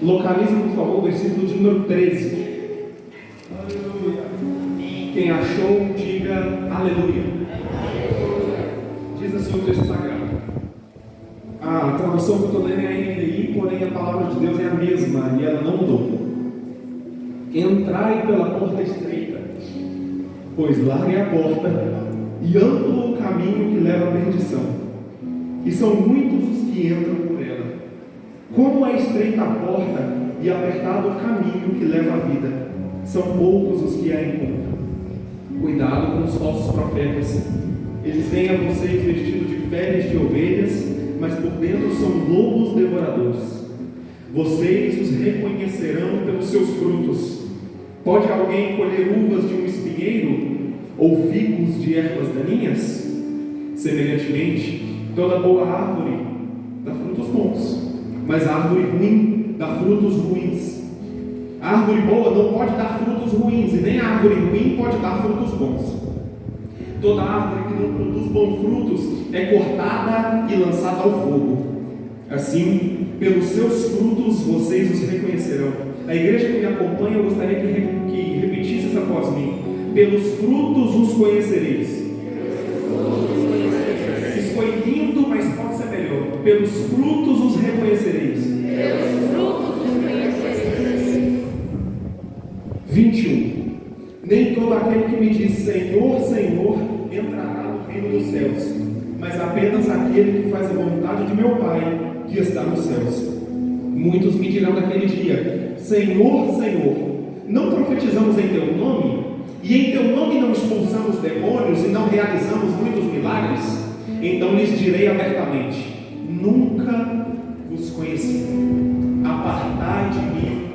Localize, por favor, o versículo de número 13. Aleluia. Quem achou, diga aleluia. Diz assim o texto sagrado. A tradução que eu estou lendo é a NVI, porém a palavra de Deus é a mesma e ela não mudou. Entrai pela porta estreita, pois larga é a porta e amplo o caminho que leva à perdição, e são muitos os que entram por ela. Como é estreita a porta e apertado o caminho que leva à vida, são poucos os que a encontram. Cuidado com os falsos profetas. Eles vêm a vocês vestidos de peles de ovelhas, mas por dentro são lobos devoradores. Vocês os reconhecerão pelos seus frutos. Pode alguém colher uvas de um espinheiro ou figos de ervas daninhas? Semelhantemente, toda boa árvore dá frutos bons, mas a árvore ruim dá frutos ruins. A árvore boa não pode dar frutos ruins, e nem a árvore ruim pode dar frutos bons. Toda árvore que não produz bons frutos é cortada e lançada ao fogo. Assim, pelos seus frutos vocês os reconhecerão. A igreja que me acompanha, eu gostaria que repetisse isso após mim. Pelos frutos os conhecereis. Isso foi lindo, mas pode ser melhor. Pelos frutos os reconhecereis. 21. Nem todo aquele que me diz Senhor, Senhor, entrará no reino dos céus, mas apenas aquele que faz a vontade de meu Pai, que está nos céus. Muitos me dirão naquele dia: Senhor, Senhor, não profetizamos em teu nome? E em teu nome não expulsamos demônios e não realizamos muitos milagres? Então lhes direi abertamente: nunca vos conheci. Apartai de mim,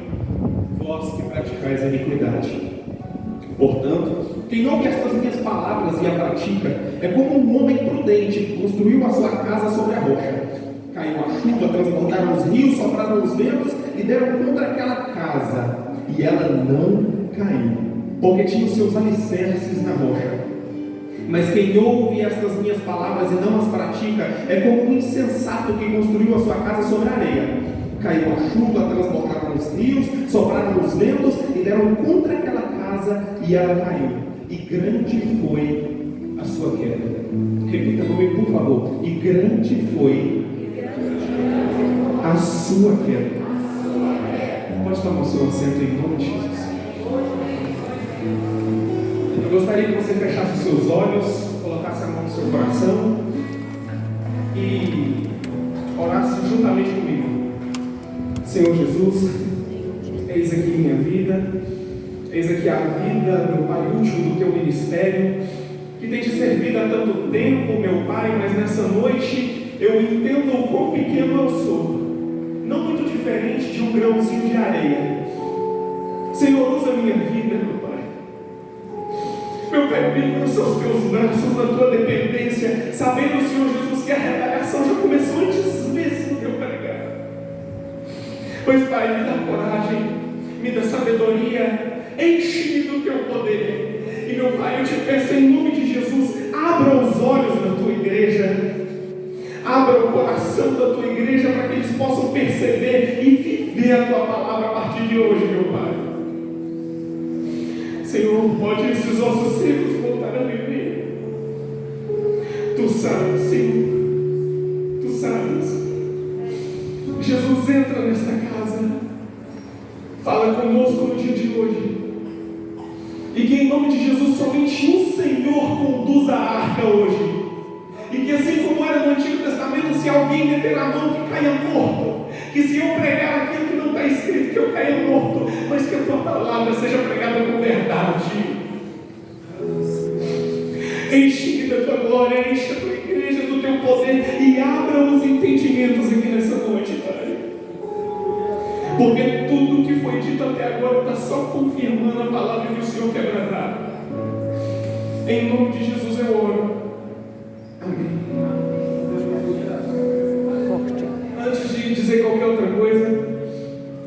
vós que praticais a iniquidade. Portanto, quem ouve estas minhas palavras e a pratica é como um homem prudente que construiu a sua casa sobre a rocha. Caiu a chuva, transbordaram os rios, sopraram os ventos e deram contra aquela casa, e ela não caiu, porque tinha os seus alicerces na rocha. Mas quem ouve estas minhas palavras e não as pratica é como um insensato que construiu a sua casa sobre a areia. Caiu a chuva, transbordaram os rios, sopraram os ventos e deram contra aquela casa, e ela caiu, e grande foi a sua queda. Repita comigo, por favor. E grande foi a sua queda. Pode tomar o seu assento em nome de Jesus. Eu gostaria que você fechasse os seus olhos, colocasse a mão no seu coração e orasse juntamente comigo. Senhor Jesus, eis aqui minha vida, eis aqui a vida, meu Pai, útil do teu ministério, que tem te servido há tanto tempo, meu Pai, mas nessa noite eu entendo o quão pequeno eu sou, não muito diferente de um grãozinho de areia. Senhor, usa a minha vida, meu Pai. Meu Pai, brinca nos seus teus braços, na tua dependência, sabendo, Senhor Jesus, que a retaliação já começou antes mesmo de eu pregar. Pois, Pai, me dá coragem, me dá sabedoria, enche-me do teu poder. E, meu Pai, eu te peço em nome de Jesus, abra os olhos da tua igreja, abra o coração da tua igreja para que eles possam perceber e viver a tua palavra a partir de hoje, meu Pai. Senhor, pode esses ossos secos voltar a viver. Tu sabes, Senhor, tu sabes. Jesus, entra nesta casa, fala conosco no dia de hoje, e que em nome de Jesus somente o Senhor conduza a arca hoje, e que assim como era no Antigo Testamento, se alguém meter a mão que caia morto, que se eu pregar aquilo que não está escrito, que eu caia morto, mas que a tua palavra seja pregada com verdade. Enche-me da tua glória, enche a tua igreja do teu poder e abra os entendimentos aqui nessa noite, Pai. Porque tudo que foi dito até agora está só confirmando a palavra que o Senhor quer bradar. Em nome de Jesus eu oro. Amém. Antes de dizer qualquer outra coisa,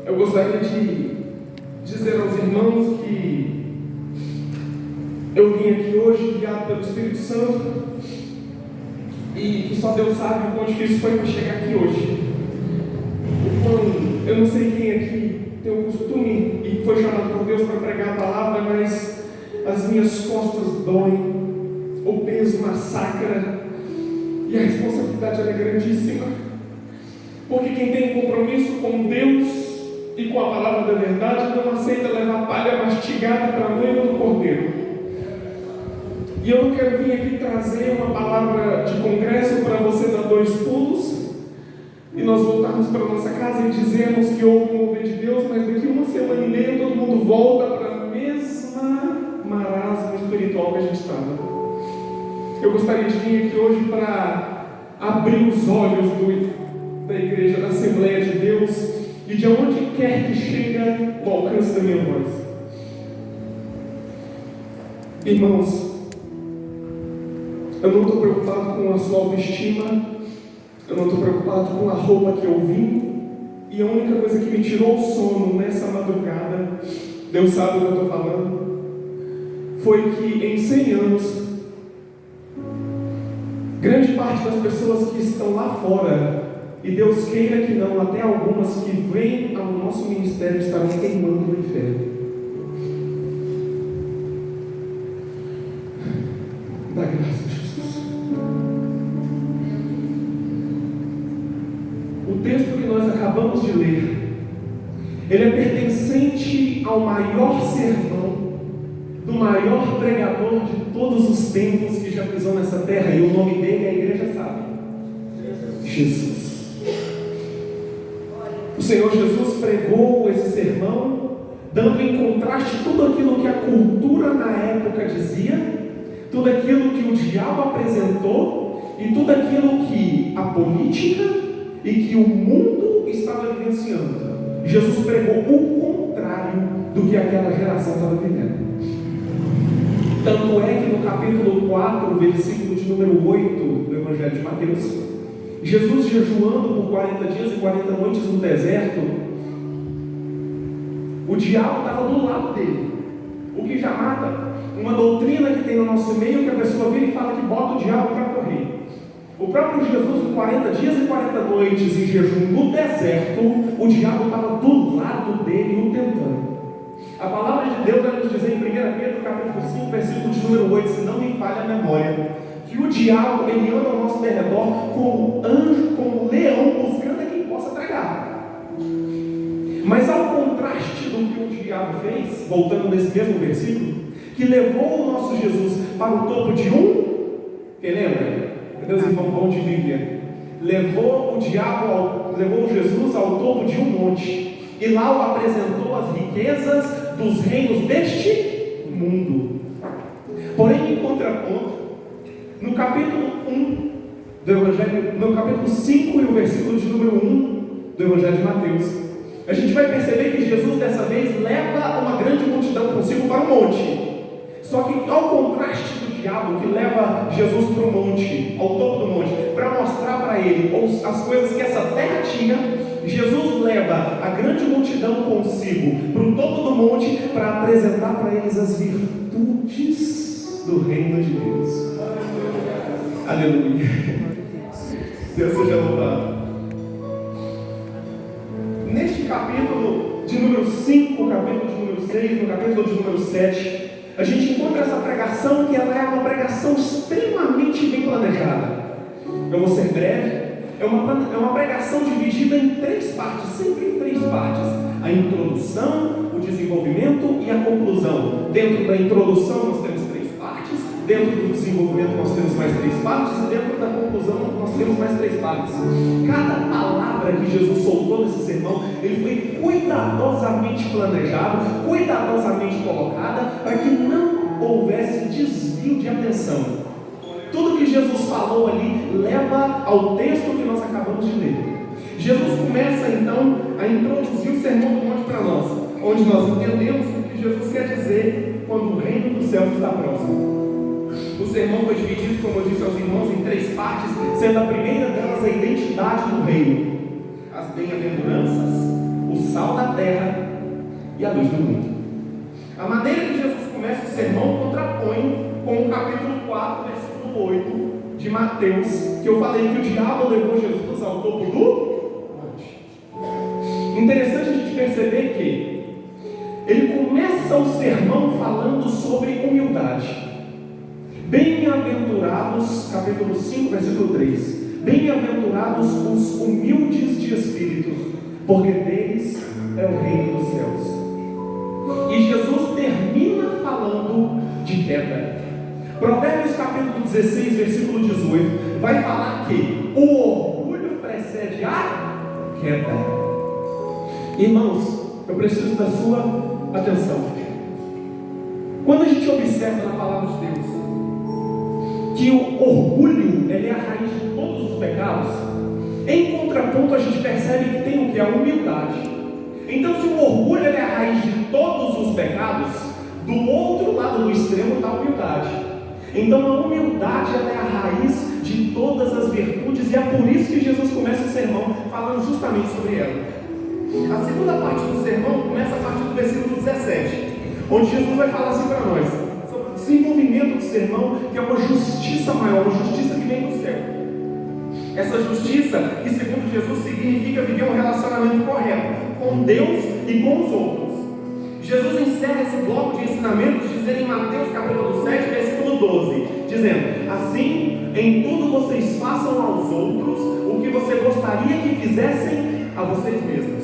eu gostaria de dizer aos irmãos que eu vim aqui hoje guiado pelo Espírito Santo e que só Deus sabe o quão difícil foi para chegar aqui hoje. Então, eu não sei quem aqui que tem o costume e foi chamado por Deus para pregar a palavra, mas as minhas costas doem, o peso massacra e a responsabilidade é grandíssima. Porque quem tem compromisso com Deus e com a palavra da verdade não aceita levar palha mastigada para a noiva do Cordeiro. E eu não quero vir aqui trazer uma palavra de congresso para você dar 2 pulos e nós voltarmos para nossa casa e dizermos que houve um mover de Deus, mas daqui 1 semana e meia todo mundo volta para a mesma marasmo espiritual que a gente estava. Eu gostaria de vir aqui hoje para abrir os olhos da igreja, da Assembleia de Deus e de onde quer que chega o alcance da minha voz. Irmãos, eu não estou preocupado com a sua autoestima, eu não estou preocupado com a roupa que eu vim, e a única coisa que me tirou o sono nessa madrugada, Deus sabe o que eu estou falando, foi que em 100 anos, grande parte das pessoas que estão lá fora, e Deus queira que não, até algumas que vêm ao nosso ministério estarão queimando no inferno. Dá graças a Jesus. O texto que nós acabamos de ler, ele é pertencente ao maior sermão do maior pregador de todos os tempos que já pisou nessa terra, e o nome dele a igreja sabe: Jesus. O Senhor Jesus pregou esse sermão, dando em contraste tudo aquilo que a cultura na época dizia, tudo aquilo que o diabo apresentou e tudo aquilo que a política e que o mundo estava vivenciando. Jesus pregou o contrário do que aquela geração estava vivendo. Tanto é que no capítulo 4, versículo de número 8 do Evangelho de Mateus, Jesus jejuando por 40 dias e 40 noites no deserto, o diabo estava do lado dele, o que já mata uma doutrina que tem no nosso meio, que a pessoa vira e fala que bota o diabo para correr. O próprio Jesus, em 40 dias e 40 noites em jejum no deserto, o diabo estava do lado dele o tentando. A palavra de Deus vai nos dizer em 1 Pedro capítulo 5, versículo de número 8, se não me falha a memória, que o diabo, ele anda ao nosso derredor como anjo, como leão, buscando a quem possa tragar. Mas ao contraste do que o diabo fez, voltando nesse mesmo versículo, que levou o nosso Jesus para o topo de quem lembra? Deus irmão bom de Bíblia. Levou Jesus ao topo de um monte, e lá o apresentou as riquezas dos reinos deste mundo. Porém, em contraponto, no capítulo 1 do Evangelho, no capítulo 5 e o versículo de número 1 do Evangelho de Mateus, a gente vai perceber que Jesus dessa vez leva uma grande multidão consigo para o monte. Só que ao contraste do diabo que leva Jesus para o monte, ao topo do monte, para mostrar para ele as coisas que essa terra tinha, Jesus leva a grande multidão consigo para o topo do monte para apresentar para eles as virtudes do reino de Deus. Aleluia. Deus seja louvado. Neste capítulo de número 5, capítulo de número 6, no capítulo de número 7, a gente encontra essa pregação que ela é uma pregação extremamente bem planejada. Eu vou ser breve. É uma pregação dividida em 3 partes, sempre em 3 partes: a introdução, o desenvolvimento e a conclusão. Dentro da introdução nós temos 3 partes, dentro do desenvolvimento nós temos mais 3 partes, e dentro da conclusão nós temos mais 3 partes. Cada palavra que Jesus soltou nesse sermão, ele foi cuidadosamente planejado, cuidadosamente colocada, para que não houvesse desvio de atenção. Tudo que Jesus falou ali leva ao texto que nós acabamos de ler. Jesus começa então a introduzir o Sermão do Monte para nós, onde nós entendemos o que Jesus quer dizer quando o reino dos céus está próximo. O sermão foi dividido, como eu disse aos irmãos, em 3 partes, sendo a primeira delas a identidade do reino, as bem-aventuranças, o sal da terra e a luz do mundo. A maneira que Jesus começa o sermão contrapõe com o capítulo 4, versículo 8 de Mateus, que eu falei que o diabo levou Jesus ao topo do monte. Interessante a gente perceber ele começa o sermão falando sobre humildade. Bem-aventurados, capítulo 5, versículo 3. Bem-aventurados os humildes de espírito, porque deles é o reino dos céus. E Jesus termina falando de queda. Provérbios capítulo 16, versículo 18, vai falar que o orgulho precede a queda. Irmãos, eu preciso da sua atenção. Quando a gente observa na palavra de Deus que o orgulho ele é a raiz de todos os pecados, em contraponto a gente percebe que tem o que? A humildade. Então, se o orgulho ele é a raiz de todos os pecados, do outro lado do extremo está a humildade. Então a humildade ela é a raiz de todas as virtudes, e é por isso que Jesus começa o sermão falando justamente sobre ela. A segunda parte do sermão começa a partir do versículo 17, onde Jesus vai falar assim para nós, sobre o desenvolvimento do sermão, que é uma justiça maior, uma justiça que vem do céu. Essa justiça, que segundo Jesus significa viver um relacionamento correto com Deus e com os outros. Jesus encerra esse bloco de ensinamentos dizendo em Mateus capítulo 7, versículo 12, dizendo: assim, em tudo vocês façam aos outros o que você gostaria que fizessem a vocês mesmos.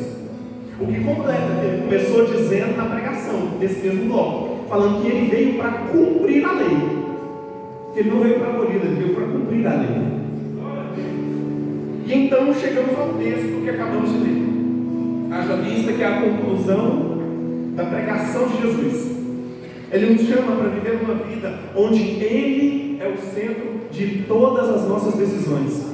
O que completa, ele começou dizendo na pregação desse mesmo bloco, falando que ele veio para cumprir a lei. Ele não veio para abolir, ele veio para cumprir a lei. E então chegamos ao texto que acabamos de ler. Haja vista que é a conclusão da pregação de Jesus. Ele nos chama para viver uma vida onde Ele é o centro de todas as nossas decisões.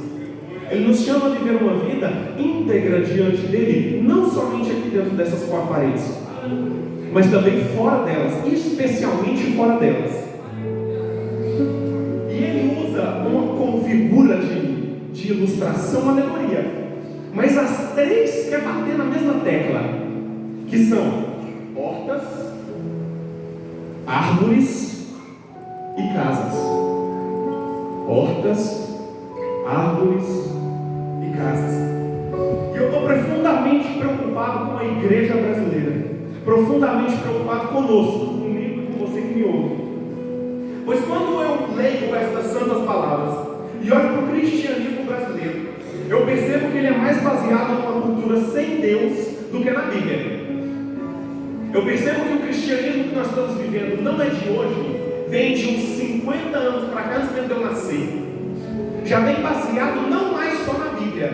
Ele nos chama a viver uma vida íntegra diante dele, não somente aqui dentro dessas quatro paredes, mas também fora delas, especialmente fora delas. E ele usa como figura de ilustração uma alegoria, mas as três quer bater na mesma tecla, que são hortas, árvores e casas. Hortas, árvores e casas. E eu estou profundamente preocupado com a igreja brasileira, profundamente preocupado conosco, comigo e com você que me ouve. Pois quando eu leio estas santas palavras e olho para o cristianismo brasileiro, eu percebo que ele é mais baseado numa cultura sem Deus do que na Bíblia. Eu percebo que o cristianismo que nós estamos vivendo não é de hoje, vem de uns 50 anos para cá, antes mesmo de eu nascer. Já vem baseado não mais só na Bíblia.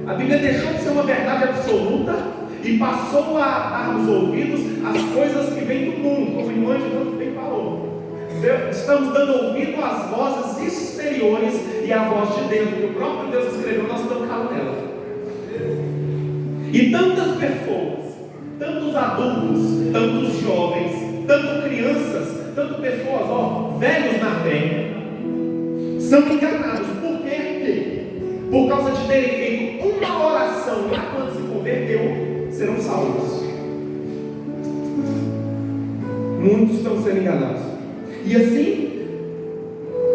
A Bíblia deixou de ser uma verdade absoluta e passou a dar nos ouvidos as coisas que vêm do mundo, como o irmão de Deus bem falou. Estamos dando ouvido às vozes exteriores e à voz de dentro, que o próprio Deus escreveu, nós estamos calando nela. E tantas pessoas, tantos adultos, tantos jovens, tanto crianças, tanto pessoas, velhos na fé, são enganados. Por quê? Por causa de terem feito uma oração lá quando se converteu, serão salvos. Muitos estão sendo enganados. E assim,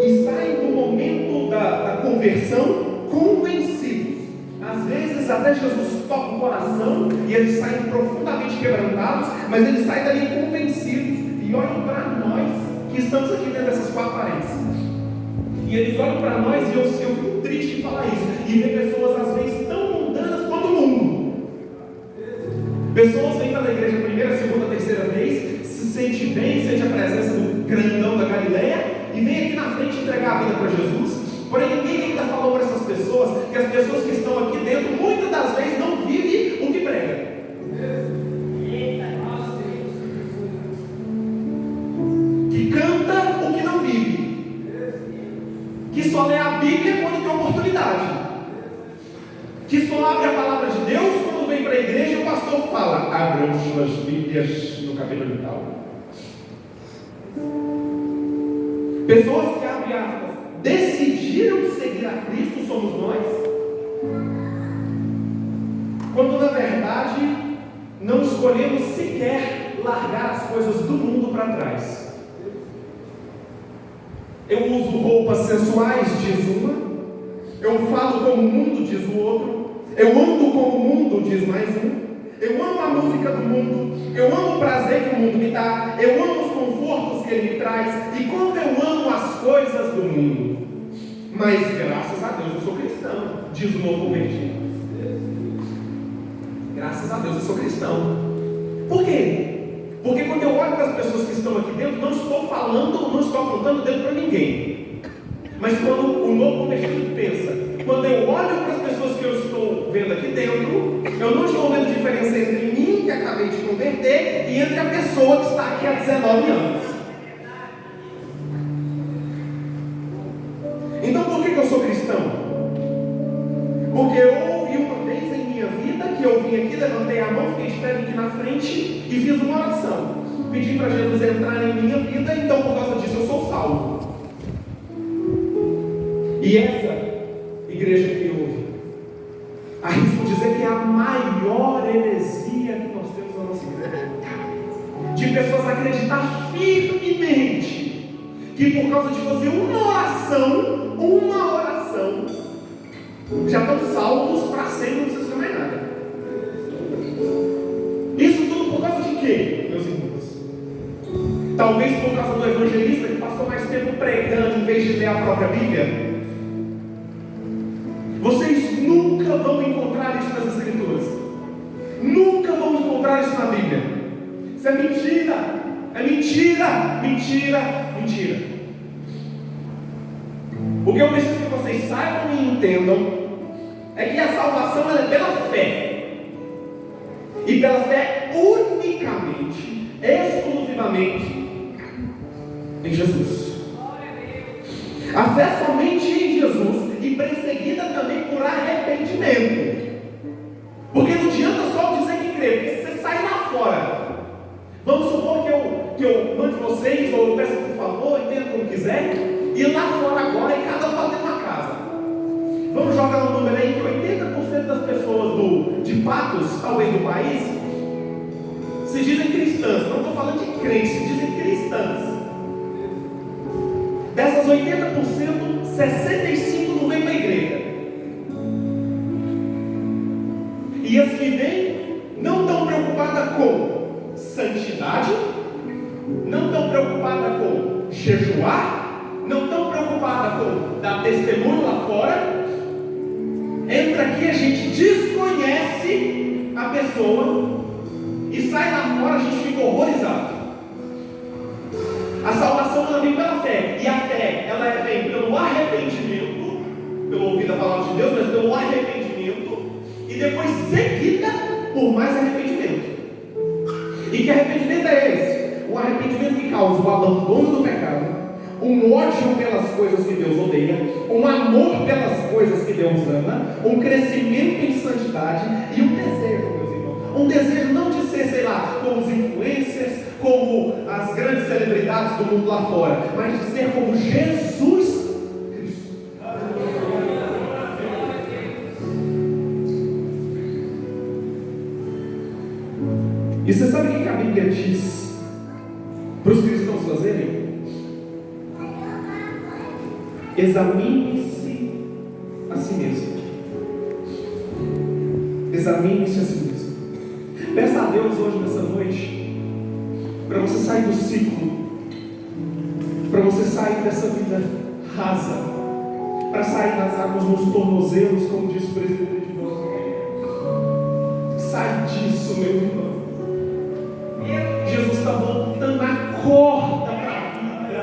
e saem do momento da conversão convencidos. Às vezes até Jesus toca o coração e eles saem profundamente quebrantados, mas eles saem dali convencidos e olham para nós que estamos aqui dentro dessas quatro paredes. E eles olham para nós e eu fico triste em falar isso, e ver pessoas às vezes tão mundanas quanto o mundo. Pessoas vêm para a igreja a primeira, segunda, terceira vez, se sente bem, sente a presença do grandão da Galileia e vem aqui na frente entregar a vida para Jesus. Porém, ninguém ainda falou para essas pessoas que as pessoas que estão aqui dentro, muitas das vezes, não vivem o que prega. Que canta o que não vive. Que só lê a Bíblia quando tem oportunidade. Que só abre a palavra de Deus quando vem para a igreja e o pastor fala: abram suas Bíblias no capítulo tal. Pessoas que, abre aspas, decidiram seguir a Cristo somos nós, quando na verdade não escolhemos sequer largar as coisas do mundo para trás. Eu uso roupas sensuais, diz uma. Eu falo como o mundo, diz o outro. Eu ando como o mundo, diz mais um. eu amo a música do mundo, eu amo o prazer que o mundo me dá, eu amo os confortos que ele me traz, e como eu amo as coisas do mundo. Mas graças a Deus eu sou cristão, diz o novo convertido. Graças a Deus eu sou cristão. Por quê? Porque quando eu olho para as pessoas que estão aqui dentro, não estou apontando dedo para ninguém. Mas quando o novo convertido pensa, quando eu olho para as pessoas que eu estou vendo aqui dentro, eu não estou vendo diferença entre mim, que acabei de converter, e entre a pessoa que está aqui há 19 anos. Então por que eu sou cristão? Porque eu ouvi uma vez em minha vida que eu vim aqui, levantei a mão, fiquei de pé aqui na frente e fiz uma oração. Pedi para Jesus entrar em minha vida, então por causa disso eu sou salvo. E essa igreja que houve, arrisco dizer que é a maior heresia que nós temos na nossa igreja. De pessoas acreditar firmemente que por causa de fazer uma oração, já estão salvos para sempre, não precisa fazer mais nada. Isso tudo por causa de quê, meus irmãos? Talvez por causa do evangelista que passou mais tempo pregando em vez de ler a própria Bíblia. Vocês nunca vão encontrar isso nas Escrituras. Nunca vão encontrar isso na Bíblia. Isso é mentira. É mentira, mentira, mentira. O que eu preciso que vocês saibam e entendam é que a salvação ela é pela fé. E pela fé unicamente, exclusivamente em Jesus. A fé somente em Jesus e perseguida também por arrependimento. Porque não adianta só dizer que crê, porque se você sair lá fora, vamos supor que eu mande vocês, ou eu peço por favor, entenda como quiser, ir lá fora agora e cada um bater uma casa. Vamos jogar um número aí que 80% das pessoas de Patos, talvez do país, se dizem cristãs. Não estou falando de crentes, se dizem cristãs. Dessas 80%, 65% não vem para a igreja. E as que vêm não estão preocupadas com santidade, não estão preocupadas com jejuar, não estão preocupadas com dar testemunho lá fora. Entra aqui, a gente desconhece a pessoa e sai lá fora, a gente fica horrorizado. A salvação ela vem pela fé, e a fé ela vem pelo arrependimento, pelo ouvir a palavra de Deus, mas pelo arrependimento, e depois seguida por mais arrependimento. E que arrependimento é esse? O arrependimento que causa o abandono do pecado, um ódio pelas coisas que Deus odeia, um amor pelas coisas que Deus ama, um crescimento em santidade e um desejo, meus irmãos. Um desejo não de ser, sei lá, como os influencers, como as grandes celebridades do mundo lá fora, mas de ser como Jesus Cristo. E você sabe o que a Bíblia diz para os cristãos fazerem? Examine-se a si mesmo. Examine-se a si mesmo. Peça a Deus hoje, nessa noite, para você sair do ciclo, para você sair dessa vida rasa, para sair das águas nos tornozelos, como disse o presidente de Bolsonaro. Sai disso, meu irmão. Jesus está voltando, acorda para a vida.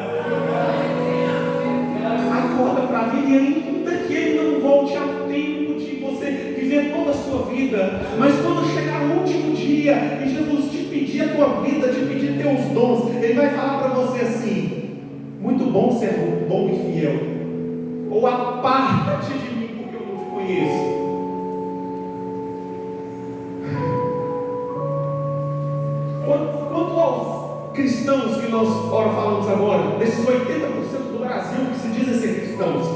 Acorda para a vida, e ainda que Ele não volte a tempo de você viver toda a sua vida, mas quando chegar o último dia e Jesus te pedir a tua vida, te pedir teus dons, Ele vai falar para você assim: muito bom, servo bom e fiel, ou aparta-te de mim porque eu não te conheço. Quanto aos cristãos que nós ora falamos agora, desses 80% do Brasil que se dizem ser cristãos,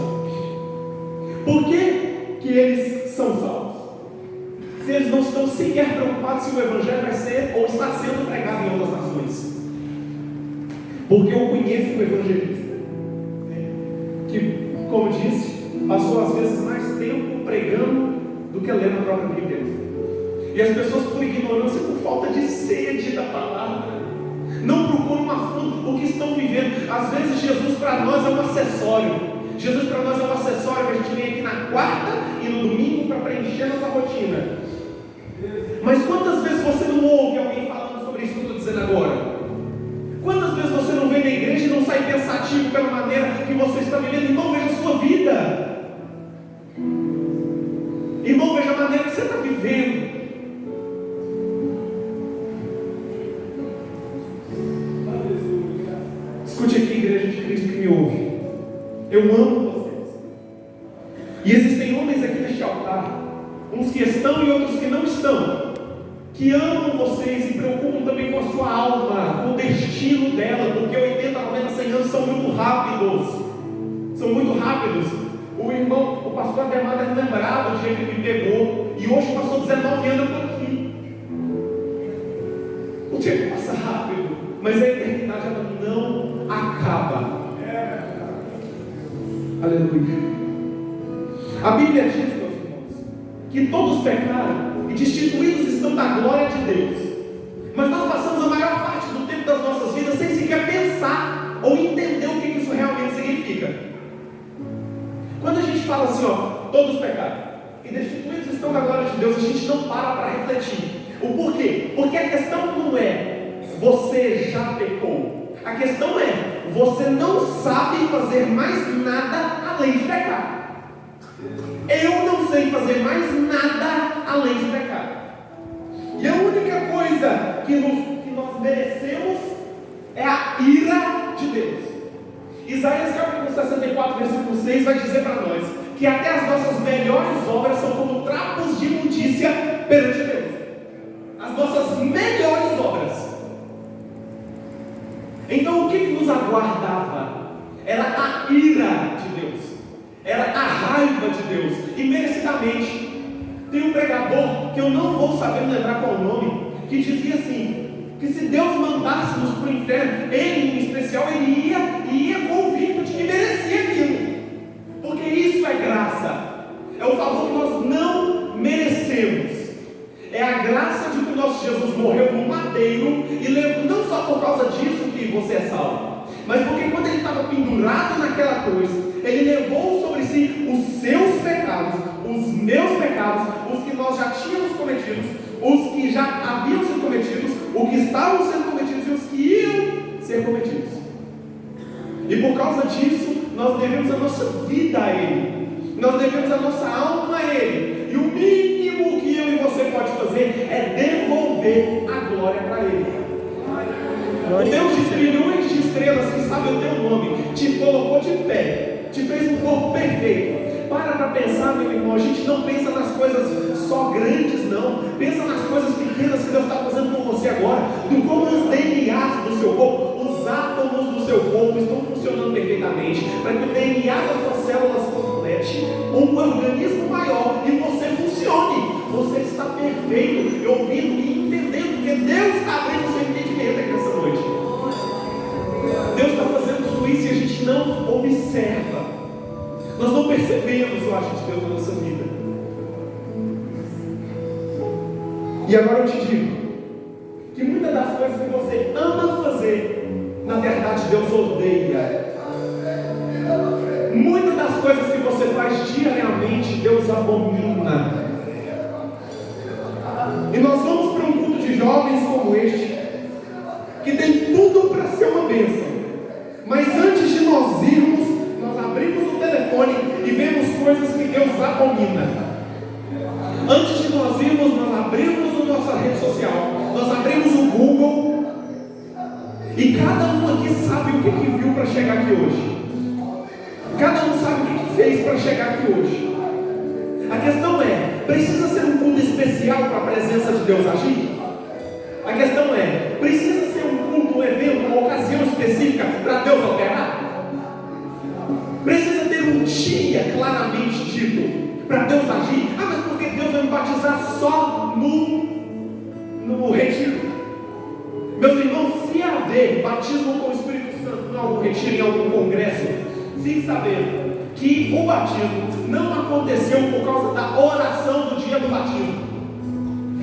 por que eles são salvos? Se eles não estão sequer preocupados se o Evangelho vai ser ou está sendo pregado em outras nações. Porque eu conheço o evangelista, que, como disse, passou às vezes mais tempo pregando do que lendo a própria Bíblia. E as pessoas, por ignorância, por falta de sede da palavra, não procuram a fundo o que estão vivendo. Às vezes Jesus para nós é um acessório. Jesus para nós é um acessório que a gente vem aqui na quarta e no domingo para preencher nossa rotina. Mas quantas vezes você não ouve alguém falando sobre isso que eu estou dizendo agora? Quantas vezes você não vem na igreja e não sai pensativo pela maneira que você está vivendo? Irmão, veja a sua vida. Irmão, veja a maneira que você está vivendo. Escute aqui, igreja de Cristo que me ouve. Eu amo vocês. E existem homens aqui neste altar, uns que estão e outros que não estão, que amam vocês e preocupam também com a sua alma, com o destino dela, porque 80, 90, 100 anos são muito rápidos. São muito rápidos. O irmão, o pastor Ademar deve lembrar do dia que ele me pegou, e hoje passou 19 anos, eu estou aqui. O tempo passa rápido, mas a eternidade ela não acaba. Aleluia. A Bíblia diz, meus irmãos, que todos pecaram e destituídos estão da glória de Deus. Mas nós passamos a maior parte do tempo das nossas vidas sem sequer pensar ou entender o que isso realmente significa. Quando a gente fala assim, ó, todos pecaram e destituídos estão da glória de Deus, a gente não para refletir. O porquê? Porque a questão não é você já pecou. A questão é, você não sabe fazer mais nada além de pecar. Eu não sei fazer mais nada além de pecar. E a única coisa que nós merecemos é a ira de Deus. Isaías capítulo 64, versículo 6 vai dizer para nós que até as nossas melhores obras são como trapos de imundícia perante Deus. As nossas melhores obras. Então o que nos aguardava? Era a ira de Deus, era a raiva de Deus, e merecidamente. Tem um pregador, que eu não vou saber lembrar qual o nome, que dizia assim, que se Deus mandasse-nos para o inferno, ele em especial, ele ia convicto de que merecia aquilo, porque isso é graça, é o favor que nós não merecemos. É a graça de que o nosso Jesus morreu no madeiro e levou, não só por causa disso que você é salvo, mas porque quando ele estava pendurado naquela cruz, ele levou sobre si os seus pecados, os meus pecados, os que nós já tínhamos cometidos, os que já haviam sido cometidos, os que estavam sendo cometidos e os que iam ser cometidos. E por causa disso, nós devemos a nossa vida a Ele, nós devemos a nossa alma a Ele, e o mínimo que eu e você pode fazer é devolver a glória para Ele. O Deus de trilhões de estrelas, que sabe o teu nome, te colocou de pé, te fez um corpo perfeito. Para pensar, meu irmão, a gente não pensa nas coisas só grandes, não. Pensa nas coisas pequenas que Deus está fazendo com você agora, do como os DNAs do seu corpo, os átomos do seu corpo estão funcionando perfeitamente, para que o DNA das suas células complete um organismo maior e você funcione. Você está perfeito, ouvindo e entendendo, porque Deus está abrindo o seu entendimento aqui nessa noite. Deus está fazendo tudo isso e a gente não observa. Nós não percebemos o agir de Deus na nossa vida. E agora eu te digo que muitas das coisas que você ama fazer, na verdade Deus odeia. Muitas das coisas que você faz diariamente, Deus abomina. E nós vamos para um culto de jovens como este, que tem tudo para ser uma bênção. Mas antes de nós irmos, nós abrimos o telefone e vemos coisas que Deus abomina. Antes de nós irmos, nós abrimos a nossa rede social, nós abrimos o Google, e cada um aqui sabe o que viu para chegar aqui hoje. Cada um sabe o que fez para chegar aqui hoje. A questão é, precisa ser um culto especial para a presença de Deus agir? A questão é, precisa ser um culto, um evento, uma ocasião específica para Deus operar? Precisa ter um dia claramente dito para Deus agir? Ah, mas por que Deus vai me batizar só no retiro? Meus irmãos, se haver batismo com o Espírito Santo em algum retiro, em algum congresso, fique sabendo que o batismo não aconteceu por causa da oração do dia do batismo.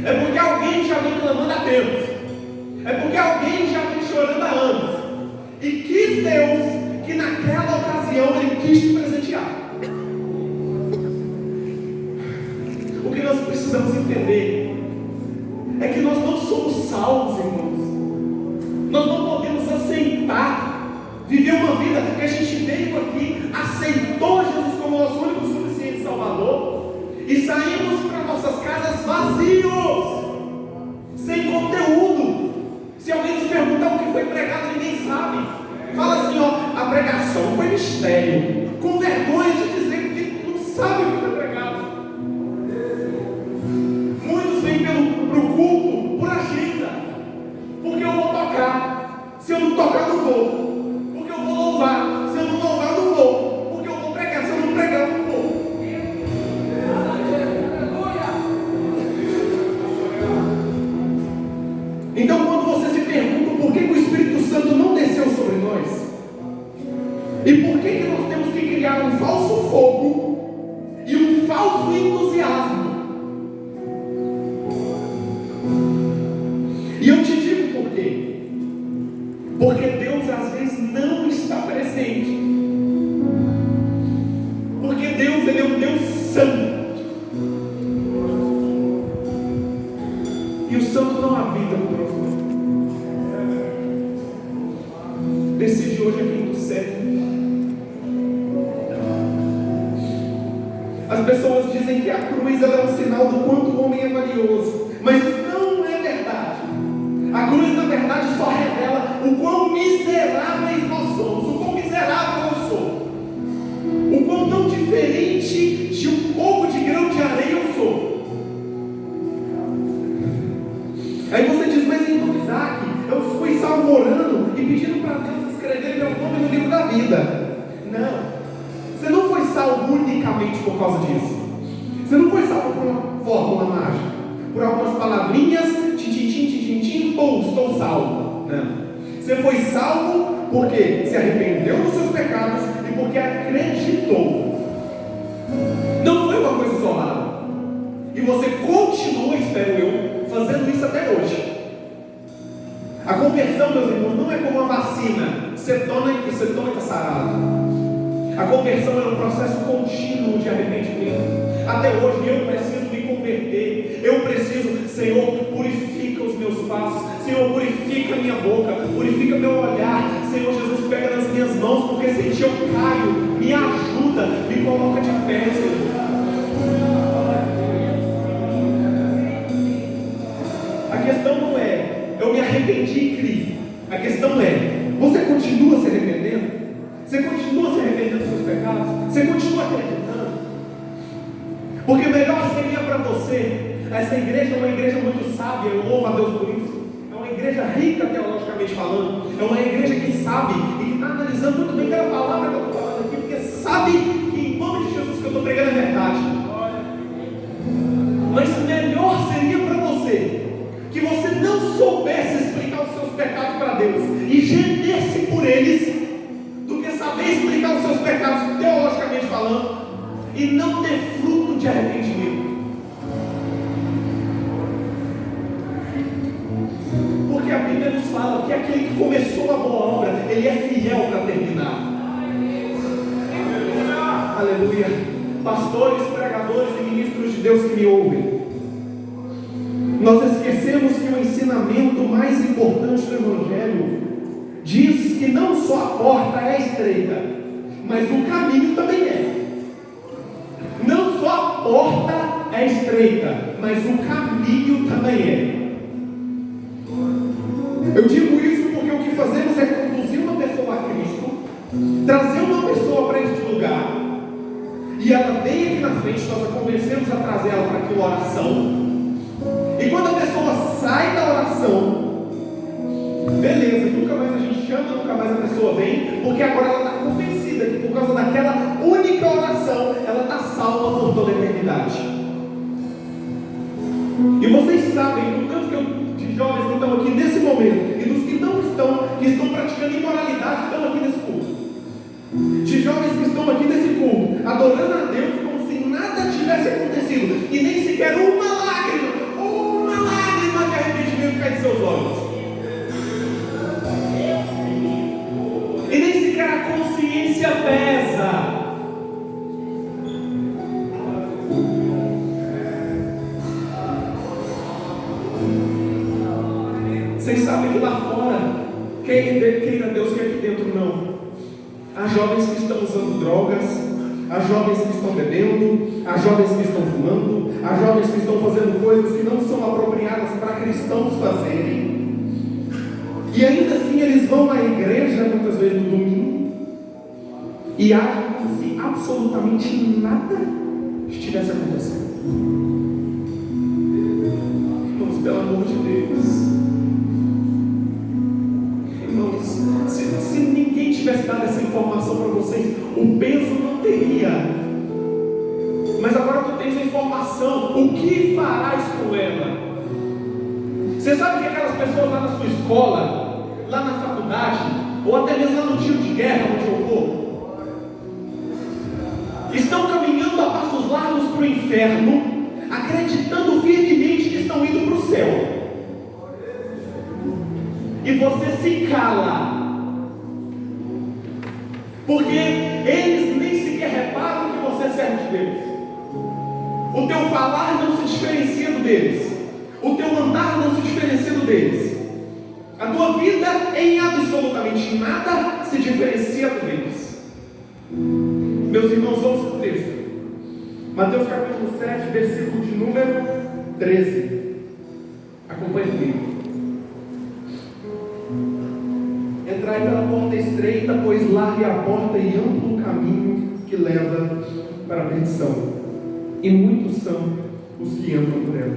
É porque alguém já vem clamando há tempos. É porque alguém já vem chorando há anos. E quis Deus que naquela ocasião Ele quis te presentear. O que nós precisamos entender é que nós não somos salvos, irmãos. Nós não podemos aceitar viver uma vida que a gente veio aqui, aceitou Jesus como nosso único e suficiente Salvador, e saímos para nossas casas vazios, sem conteúdo. Se alguém nos perguntar o que foi pregado, ninguém sabe. Fala assim, ó, a pregação foi mistério, com vergonha de dizer que não sabe o que foi pregado. Muitos vêm para o culto por agenda, porque eu vou tocar. Se eu não tocar, eu não vou. Porque eu vou louvar. Se eu não louvar, eu não vou. Porque eu vou pregar. Se eu não pregar, eu não vou. Então, quando você se pergunta por que o Espírito Santo não desceu sobre nós, e por que nós temos que criar um falso fogo e um falso entusiasmo, e eu te digo por quê. Porque Deus às vezes não está presente. Porque Deus, Ele é um Deus santo. E o santo não habita no profundo. Decide hoje a quem tu serve. As pessoas dizem que a cruz ela é um sinal do quanto o homem é valioso. Mas isso não é verdade. A cruz, na verdade, só revela o quão miseráveis nós somos, o quão miserável eu sou, o quão tão diferente de um pouco de grão de areia eu sou. Aí você diz, mas então, Isaac, eu fui salvo orando e pedindo para Deus escrever meu nome no livro da vida. Não, você não foi salvo unicamente por causa disso. Você não foi salvo por uma fórmula mágica, por algumas palavrinhas, estou salvo. Não. Você foi salvo porque se arrependeu dos seus pecados e porque acreditou. Não foi uma coisa isolada. E você continua, espero eu, fazendo isso até hoje. A conversão, meus irmãos, não é como uma vacina. Você toma e está sarado. A conversão é um processo contínuo de arrependimento. Até hoje eu preciso me converter. Eu preciso, Senhor, purifica os meus passos. Senhor, purifica minha boca, purifica meu olhar. Senhor Jesus, pega nas minhas mãos, porque sem ti eu caio. Me ajuda, me coloca de pé, Senhor. A questão não é, eu me arrependi e criei. A questão é, você continua se arrependendo? Você continua se arrependendo dos seus pecados? Você continua acreditando? Porque melhor seria para você, essa igreja é uma igreja muito sábia, eu louvo a Deus por isso. É uma igreja rica teologicamente falando. É uma igreja que sabe e que está analisando muito bem cada palavra que eu estou falando aqui, porque sabe que em nome de Jesus que eu estou pregando é verdade. Mas melhor seria para você que você não soubesse explicar os seus pecados para Deus e gemesse por eles, do que saber explicar os seus pecados teologicamente falando e não ter fruto de arrependimento. Porque a Bíblia nos fala que aquele que começou a boa obra, ele é fiel para terminar. Aleluia. Pastores, pregadores e ministros de Deus que me ouvem, nós esquecemos que o ensinamento mais importante do Evangelho diz que não só a porta é estreita, mas o caminho também é. Não só a porta é estreita, mas o caminho também é. Eu digo isso porque o que fazemos é conduzir uma pessoa a Cristo, trazer uma pessoa para este lugar, e ela vem aqui na frente, nós a convencemos a trazer ela para aqui uma oração. E quando a pessoa sai da oração, beleza, nunca mais a gente chama, nunca mais a pessoa vem, porque agora ela está convencida que por causa daquela única oração, ela está salva por toda a eternidade. E vocês sabem, no tanto que de jovens que estão aqui nesse momento, e dos que não estão, que estão praticando imoralidade, estão aqui nesse culto. De jovens que estão aqui nesse culto, adorando a Deus como se nada tivesse acontecido, e nem sequer uma lágrima, uma Vocês sabem que lá fora, queira Deus que aqui dentro não. Há jovens que estão usando drogas, há jovens que estão bebendo, há jovens que estão fumando, há jovens que estão fazendo coisas que não são apropriadas para cristãos fazerem. E ainda assim eles vão à igreja muitas vezes no domingo e agem como se absolutamente nada estivesse acontecendo. Irmãos, pelo amor de Deus, irmãos, se ninguém tivesse dado essa informação para vocês, o peso não teria. Mas agora tu tens a informação, o que farás com ela? Você sabe que aquelas pessoas lá na sua escola, lá na faculdade, ou até mesmo lá no tiro de guerra onde eu vou, estão caminhando a passos largos para o inferno, acreditando firmemente que estão indo para o céu. E você se cala, porque eles nem sequer reparam que você é servo de Deus. O teu falar não se diferencia do deles, o teu andar não se diferencia do deles, a tua vida em absolutamente nada se diferencia do deles. Meus irmãos, vamos para o texto. Mateus capítulo 7, versículo de número 13. Acompanhe comigo. Entrai pela porta estreita, pois larga é a porta e amplo o caminho que leva para a perdição, e muitos são os que entram por ela.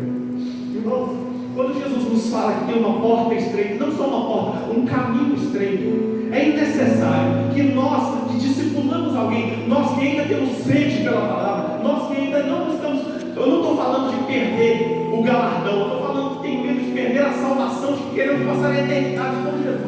Irmãos, quando Jesus nos fala que tem uma porta estreita, não só uma porta, um caminho estreito, é necessário que nós que discipulamos alguém, nós que ainda temos sede pela palavra, nós que ainda não estamos, eu não estou falando de perder o galardão, eu estou falando que tem medo de perder a salvação, de que queremos passar a eternidade com Jesus.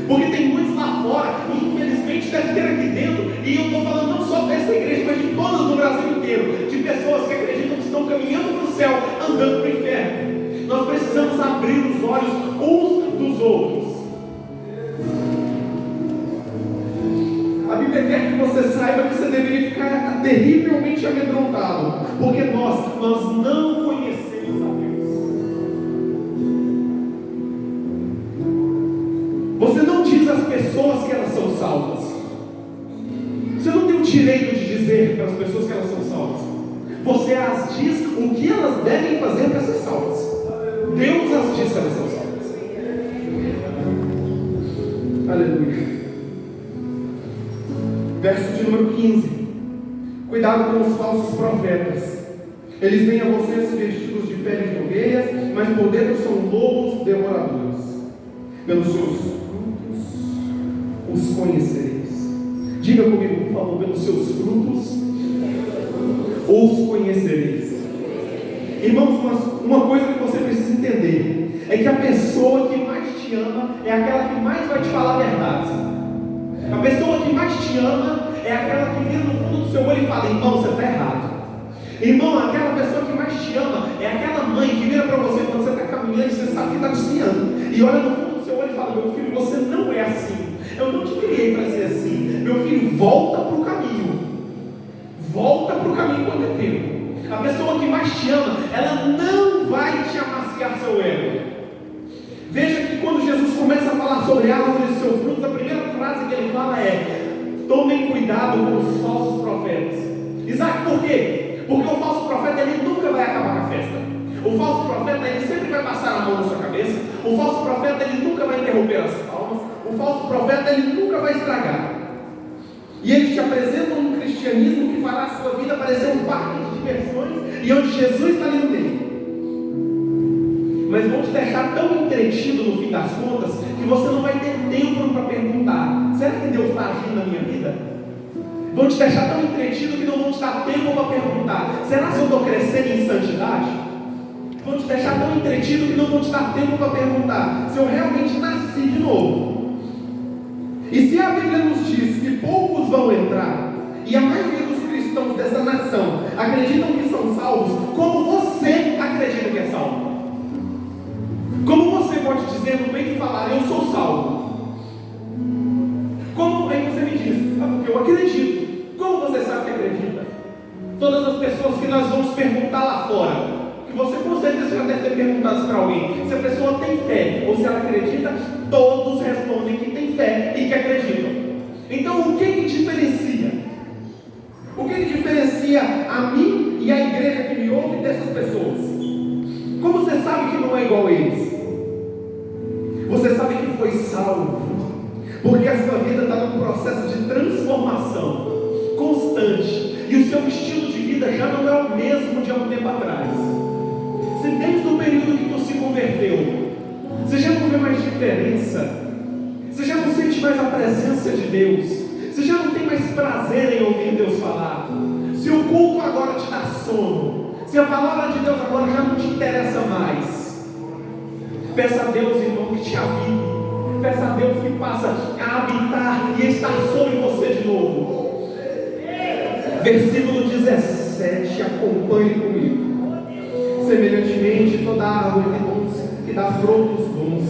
Porque tem muitos lá fora, e infelizmente deve ter aqui dentro, e eu estou falando não só dessa igreja, mas de todas no Brasil inteiro, de pessoas que acreditam que estão caminhando para o céu, andando para o inferno. Nós precisamos abrir os olhos uns dos outros. A Bíblia quer que você saiba que você deveria ficar terrivelmente amedrontado, porque nós não conhecemos a Deus. Você não diz às pessoas que elas são salvas. Você não tem o direito de dizer para as pessoas que elas são salvas. Você as diz o que elas devem fazer para ser salvas. Deus as diz que elas são salvas. Aleluia. Verso de número 15. Cuidado com os falsos profetas. Eles vêm a vocês vestidos de pele de ovelhas, mas por dentro são lobos devoradores. Pelos seus frutos os conhecereis. Diga comigo, por favor, pelos seus frutos os conhecereis. Irmãos, uma coisa que você precisa entender é que a pessoa que mais te ama é aquela que mais vai te falar a verdade. A pessoa que mais te ama é aquela que vira no fundo do seu olho e fala: irmão, você está errado. Irmão, aquela pessoa que mais te ama é aquela mãe que vira para você quando você está caminhando e você sabe que está desviando, e olha no fundo do seu olho e fala: meu filho, você não é assim. Eu não te criei para ser assim. Meu filho, volta para o caminho. Volta para o caminho quando é tempo. A pessoa que mais te ama, ela não vai te amaciar seu ego. Veja que quando Jesus começa a falar sobre a árvore e seus frutos, a primeira frase que ele fala é: tomem cuidado com os falsos profetas. Isaac, por quê? Porque o falso profeta, ele nunca vai acabar com a festa. O falso profeta, ele sempre vai passar a mão na sua cabeça. O falso profeta, ele nunca vai interromper as palmas. O falso profeta, ele nunca vai estragar. E eles te apresentam um cristianismo que fará a sua vida parecer um parque de diversões, e onde Jesus está ali no meio. Mas vão te deixar tão entretido no fim das contas, que você não vai ter tempo para perguntar: será que Deus está agindo na minha vida? Vão te deixar tão entretido que não vão te dar tempo para perguntar: será que eu estou crescendo em santidade? Vão te deixar tão entretido que não vão te dar tempo para perguntar se eu realmente nasci de novo. E se a Bíblia nos diz que poucos vão entrar, e a maioria dos cristãos dessa nação acreditam que são salvos, como você acredita que é salvo? Como você pode dizer no peito e falar: eu sou salvo? Como é que você me diz? Ah, porque eu acredito. Como você sabe que acredita? Todas as pessoas que nós vamos perguntar lá fora, que você com certeza já deve ter perguntado para alguém se a pessoa tem fé ou se ela Todos respondem que têm fé e que acreditam. Então o que diferencia? O que diferencia a mim e a igreja que me ouve dessas pessoas? Como você sabe que não é igual a eles? Você sabe que foi salvo, porque a sua vida está num processo de transformação constante, e o seu estilo de vida já não é o mesmo de há um tempo atrás. Se desde o período que tu se converteu, você já não vê mais diferença, você já não sente mais a presença de Deus, você já não tem mais prazer em ouvir Deus falar, se o culto agora te dá sono, se a palavra de Deus agora já não te interessa mais, peça a Deus, irmão, que te avive. Peça a Deus que passa a habitar e estar sobre você de novo. Versículo 17, acompanhe comigo. Semelhantemente, toda árvore que dá frutos bons,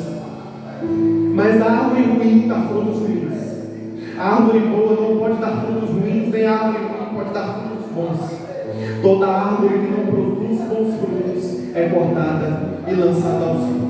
mas a árvore ruim dá frutos ruins. A árvore boa não pode dar frutos ruins, nem a árvore ruim pode dar frutos bons. Toda árvore que não produz bons frutos é cortada e lançada ao fogo.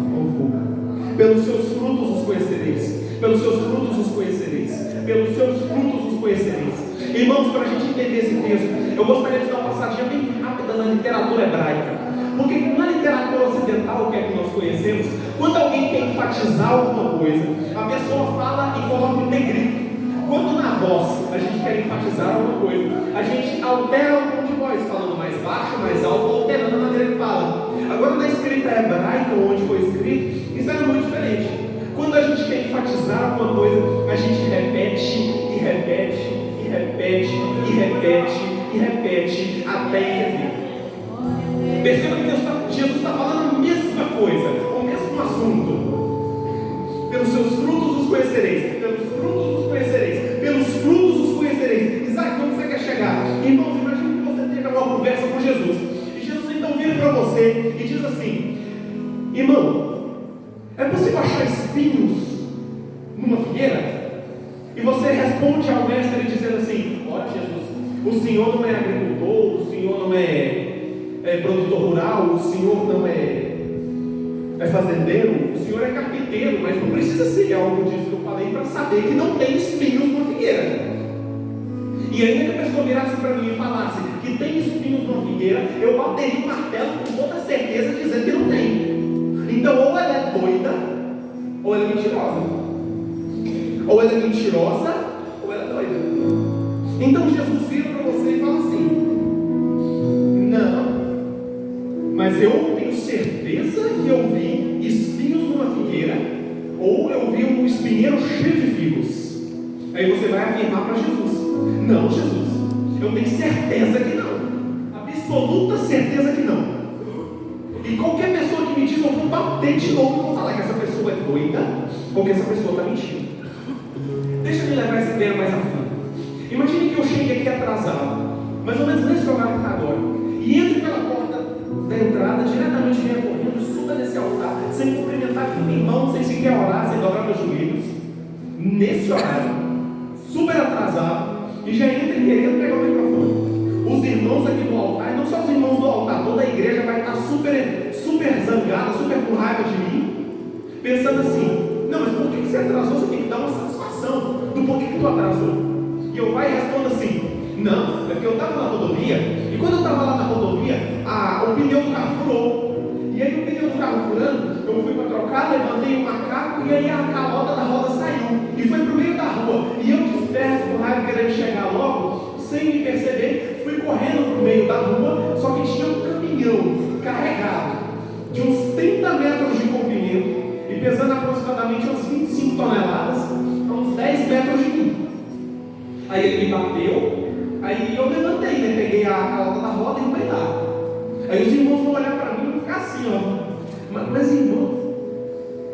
Pelos seus frutos os conhecereis. Pelos seus frutos os conhecereis. Pelos seus frutos os conhecereis. Irmãos, para a gente entender esse texto, eu gostaria de dar uma passadinha bem rápida na literatura hebraica. Porque na literatura ocidental, o que é que nós conhecemos? Quando alguém quer enfatizar alguma coisa, a pessoa fala e coloca um negrito. Quando na voz a gente quer enfatizar alguma coisa, a gente altera o tom de voz, falando mais baixo, mais alto, alterando a maneira que fala. Agora na escrita hebraica, onde foi escrito, isso era muito diferente. Quando a gente quer enfatizar alguma coisa, a gente repete e repete e repete e repete e repete até entender. Perceba que Jesus está falando a mesma coisa, o mesmo assunto. Pelos seus frutos os conhecereis, pelos frutos os conhecereis, pelos frutos os conhecereis. Isaac, onde você quer chegar? Irmãos, imagine que você tenha uma conversa com Jesus, e Jesus então vira para você e diz assim: irmão, é possível achar espinhos numa figueira? E você responde ao mestre dizendo assim: olha, Jesus, o senhor não é agricultor, o senhor não é produtor rural, o senhor não é fazendeiro, o senhor é carpinteiro, mas não precisa ser algo disso que eu falei para saber que não tem espinhos numa figueira. E ainda que a pessoa virasse para mim e falasse que tem espinhos numa figueira, eu bateria o martelo com toda certeza dizendo que não tem. Então ou ela é doida, ou ela é mentirosa. Ou ela é mentirosa, ou ela é doida. Então Jesus vira para você e fala assim: não, mas eu tenho certeza que eu vi espinhos numa figueira, ou eu vi um espinheiro cheio de figos. Aí você vai afirmar para Jesus: não, Jesus, eu tenho certeza que não, absoluta certeza que não. E qualquer pessoa que me diz, eu vou bater de novo, eu vou falar que essa pessoa é doida, ou que essa pessoa está mentindo. Deixa eu me levar essa ideia mais a fundo. Imagine que eu chegue aqui atrasado, mais ou menos nesse horário que está agora, e entre pela porta da entrada, diretamente venha correndo, suba nesse altar, sem cumprimentar nenhum irmão, sem sequer orar, sem dobrar meus joelhos, nesse horário, super atrasado, e já entra querendo pegar o microfone. Os irmãos aqui do altar, e não só os irmãos do altar, toda a igreja vai estar super zangada, super com raiva de mim, pensando assim: não, mas por que você atrasou? Você tem que dar uma satisfação do porquê que tu atrasou. E eu vai e respondo assim: não, é porque eu estava na rodovia, e quando eu estava lá na rodovia, o pneu do carro furou. E aí o pneu do carro furando, eu fui para trocar, levantei o macaco, e aí a calota da roda saiu, e foi para o meio da rua. E eu disperso com raiva, querendo chegar logo, sem me perceber, fui correndo para o meio da rua, só que tinha um caminhão carregado, de uns 30 metros de comprimento, e pesando aproximadamente uns 25 toneladas, a uns 10 metros de mim. Aí ele me bateu, aí eu levantei, né? Peguei a calota da roda e fui lá. Aí os irmãos vão olhar para mim e vão ficar assim, ó. Mas irmão,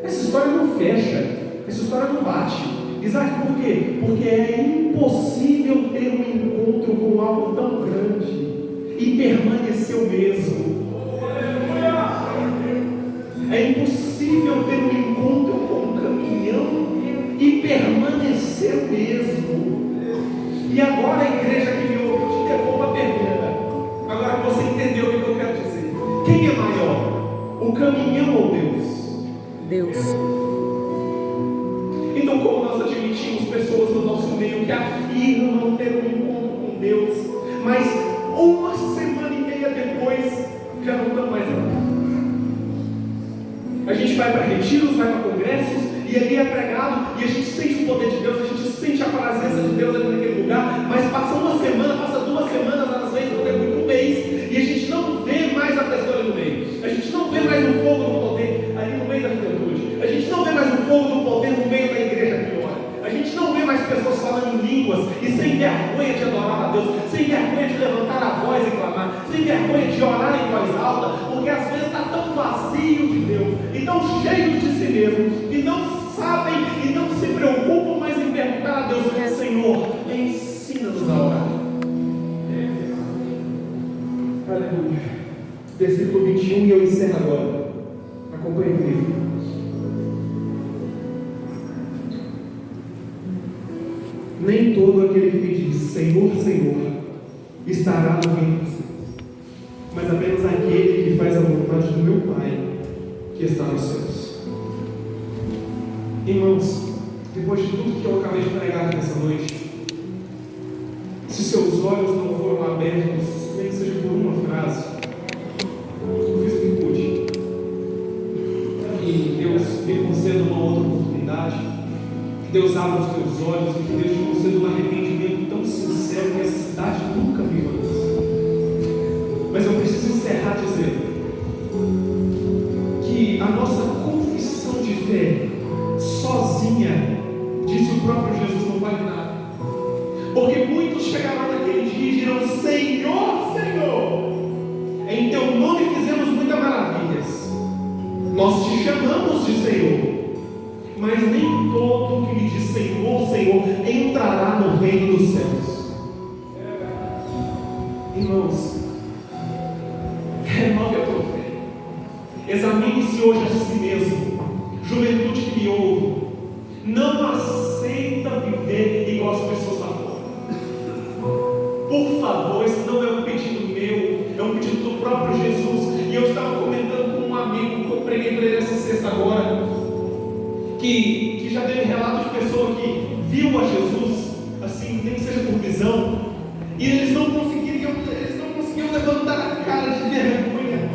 essa história não fecha, essa história não bate. Isaac, por quê? Porque é impossível ter um encontro com algo tão grande e permanecer o mesmo. É impossível ter um encontro com um caminhão e permanecer o mesmo. E agora, a igreja que me ouve, eu te devolvo a pergunta. Agora que você entendeu o que eu quero dizer: quem é maior, o caminhão ou Deus? Deus. que afirmam ter um encontro com Deus, mas uma semana e meia depois já não estão mais lá. A gente vai para retiros, vai para congressos, e ali é pregado, e a gente sente o poder de Deus, a gente sente a presença de Deus ali naquele lugar, mas passa uma semana, passa 2 semanas, às vezes não tem muito, um mês, e a gente não vê mais a pessoa ali no meio, a gente não vê mais o fogo do poder ali no meio da juventude, a gente não vê mais o fogo do poder no meio da igreja que ora, a gente não vê mais pessoas falando em línguas e sem vergonha de adorar a Deus, sem vergonha de levantar a voz e clamar, sem vergonha de orar em voz alta, porque às vezes está tão vazio de Deus, e tão cheios de si mesmo, e não sabem e não se preocupam mais em perguntar a Deus: Senhor, ensina-nos a orar. Aleluia. Versículo 21, e eu encerro agora. Acompanhe comigo. Nem todo aquele que me diz Senhor, Senhor estará no reino dos céus, mas apenas aquele que faz a vontade do meu Pai que está nos céus. Irmãos, depois de tudo que eu acabei de pregar aqui nessa noite, se seus olhos não foram abertos, nem que seja por uma frase, eu fiz o que pude. Que Deus me conceda uma outra oportunidade, que Deus abra os teus olhos e que Deus te conceda um arrependimento tão sincero que essa cidade nunca viu antes. Mas eu preciso encerrar dizendo que a nossa confissão de fé sozinha, disse o próprio Jesus, não vale nada, porque muitos chegarão naquele dia e dirão: Senhor, Senhor, em teu nome fizemos muitas maravilhas, nós te chamamos de Senhor, mas nem todo que me diz Senhor, Senhor entrará no reino dos céus. Irmãos, renove a tua fé, examine-se hoje a si mesmo. Juventude que me ouve, não aceita viver igual as pessoas lá fora. Por favor, esse não é um pedido meu, é um pedido do próprio Jesus. E eu estava comentando com um amigo que eu preguei para ele essa sexta agora, que já teve relato de pessoa que viu a Jesus, assim, nem que seja por visão, e eles não conseguiam levantar a cara de vergonha,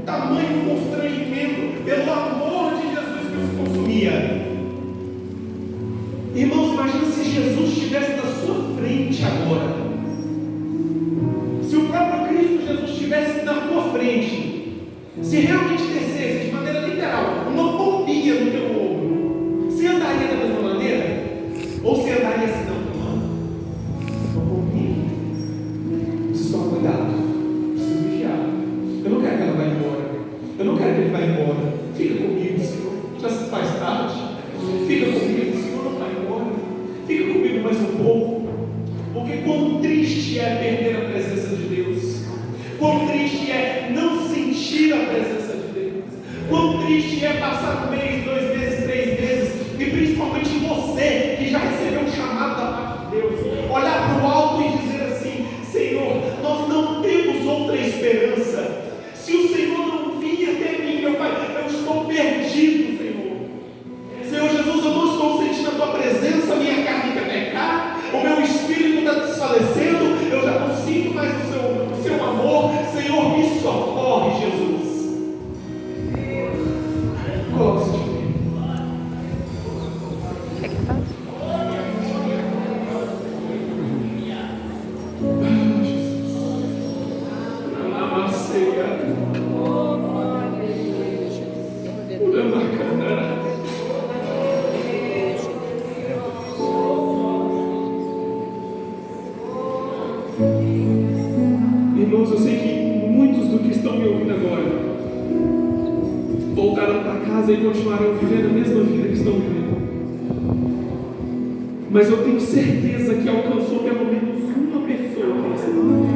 tamanho constrangimento, pelo amor de Jesus que os consumia. Irmãos, imagina se Jesus estivesse na sua frente agora, se o próprio Cristo Jesus estivesse na tua frente, se realmente descesse de maneira literal uma bombinha no teu ombro, você andaria da mesma maneira? Ou você andaria assim? Não, uma bombinha, preciso tomar cuidado, preciso vigiar, eu não quero que ela vá embora, eu não quero que ele vá embora. Fica comigo, Senhor, já se faz tarde, fica comigo, Senhor, não vai embora, fica comigo mais um pouco, porque quão triste é perder a presença de Deus, quão triste é não sentir a presença de Deus, quão triste é passar 1 mês, 2 meses, 3 meses, e principalmente você que já recebeu um chamado da parte de Deus, olhar para o alto e dizer assim: Senhor, nós não temos outra esperança, se o Senhor não vir até mim, meu Pai, eu estou perdido, Senhor. Senhor Jesus, eu não estou sentindo a tua presença, minha carne quer pecar, o meu espírito está desfalecendo, eu já não sinto mais o seu amor. Senhor, me socorre, Jesus. Coloque-se de pé. Irmãos, eu sei que muitos do que estão me ouvindo agora voltaram para casa e continuaram vivendo a mesma vida que estão vivendo, mas eu tenho certeza que alcançou pelo menos uma pessoa nessa noite.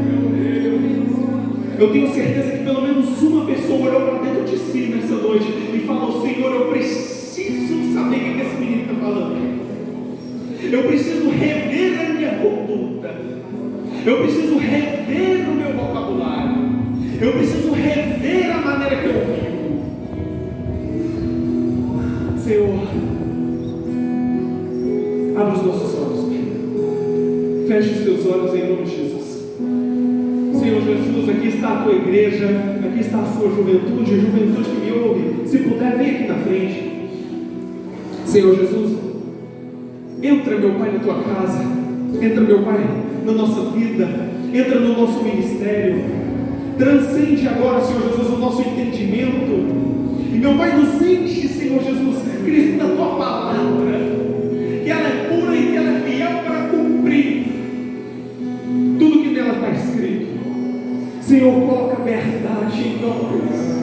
Eu tenho certeza que pelo menos uma pessoa olhou para dentro de si nessa noite e falou: Senhor, eu preciso saber o que esse menino está falando, eu preciso rever a minha conduta, eu preciso rever o meu vocabulário, eu preciso rever a maneira que eu vivo. Senhor, abre os nossos olhos, Feche os teus olhos em nome de Jesus. Senhor Jesus, aqui está a tua igreja, aqui está a sua juventude, a juventude que me ouve. Se puder, vem aqui na frente. Senhor Jesus, entra, meu Pai, na tua casa. Entra, meu Pai, na nossa vida. Entra no nosso ministério. Transcende agora, Senhor Jesus, o nosso entendimento. E, meu Pai, nos enche, Senhor Jesus Cristo, da tua palavra, que ela é pura e que ela é fiel para cumprir tudo que nela está escrito. Senhor, coloca a verdade em nós.